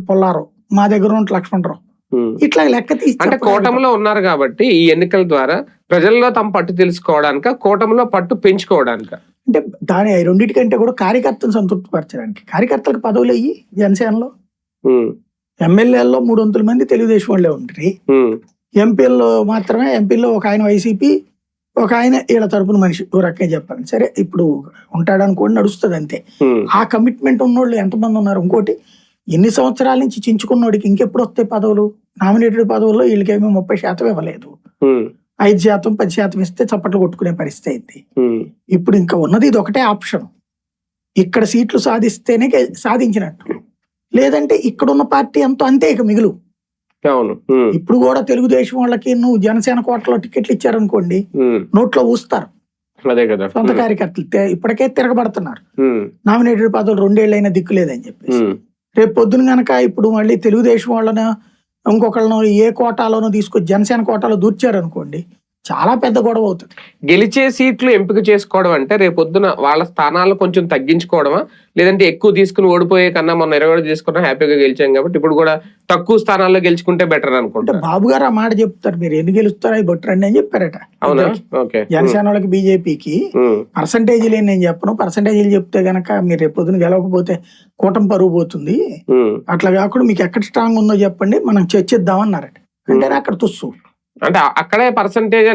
పొల్లారావు, మా దగ్గర ఉన్న లక్ష్మణరావు, ఇట్లా లెక్క తీసి అంటే కూటమిలో ఉన్నారు కాబట్టి ఈ ఎన్నికల ద్వారా ప్రజల్లో తమ పట్టు తెలుసుకోవడానిక, కూటమిలో పట్టు పెంచుకోవడానిక? అంటే దాని రెండింటికంటే కూడా కార్యకర్తను సంతృప్తిపరచడానికి. కార్యకర్తలకు పదవులు అయ్యి జనసేనలో ఎమ్మెల్యేల్లో 300 మంది తెలుగుదేశం వాళ్ళే ఉంటారు. ఎంపీల్లో మాత్రమే, ఎంపీల్లో ఒక ఆయన వైసీపీ, ఒక ఆయన వీళ్ళ తరపున మనిషి, ఓ రకంగా చెప్పాలి. సరే ఇప్పుడు ఉంటాడనుకోండి, నడుస్తుంది అంతే. ఆ కమిట్మెంట్ ఉన్నోళ్ళు ఎంతమంది ఉన్నారు? ఇంకోటి, ఎన్ని సంవత్సరాల నుంచి చించుకున్నోడికి ఇంకెప్పుడు వస్తాయి పదవులు? నామినేటెడ్ పదవుల్లో వీళ్ళకేమో 30% ఇవ్వలేదు, 5%, 10% ఇస్తే చప్పట్లు కొట్టుకునే పరిస్థితి అయింది. ఇప్పుడు ఇంకా ఉన్నది ఇది ఒకటే ఆప్షన్. ఇక్కడ సీట్లు సాధిస్తేనే సాధించినట్టు, లేదంటే ఇక్కడున్న పార్టీ ఎంతో అంతే ఇక మిగులు. ఇప్పుడు కూడా తెలుగుదేశం వాళ్ళకి నువ్వు జనసేన కోటలో టికెట్లు ఇచ్చారనుకోండి, నోట్లో ఊస్తారు సొంత కార్యకర్తలు. ఇప్పటికే తిరగబడుతున్నారు, నామినేటెడ్ పదవులు 2 ఏళ్ళైనా దిక్కు లేదని చెప్పేసి. రేపు పొద్దున గనక ఇప్పుడు మళ్ళీ తెలుగుదేశం వాళ్ళను ఇంకొకళ్ళను ఏ కోటాలోనో తీసుకొచ్చి జనసేన కోటాలో దూర్చారనుకోండి, చాలా పెద్ద గొడవ అవుతుంది. గెలిచే సీట్లు ఎంపిక చేసుకోవడం అంటే రేపొద్దున వాళ్ళ స్థానాలు కొంచెం తగ్గించుకోవడమా, లేదంటే ఎక్కువ తీసుకుని ఓడిపోయే కన్నా మొన్న 20 తీసుకున్నా హ్యాపీగా గెలిచాం కాబట్టి ఇప్పుడు కూడా తక్కువ స్థానాల్లో గెలుచుకుంటే బెటర్ అనుకుంటా? బాబు గారు ఆ మాట చెప్తారు, మీరు ఎన్ని గెలుస్తారో అవి బొట్టరండి అని చెప్పారట. జనసేన వాళ్ళకి బీజేపీకి పర్సంటేజీలు ఏం నేను చెప్పను, పర్సంటేజీలు చెప్తే గనక మీరు రేపు పొద్దున గెలవకపోతే కూటమి పరుగు పోతుంది, అట్లా కాకుండా మీకు ఎక్కడ స్ట్రాంగ్ ఉందో చెప్పండి, మనం చర్చిద్దామన్నారట. అంటే అక్కడ తుస్సు, అంటే అక్కడే పర్సంటేజ్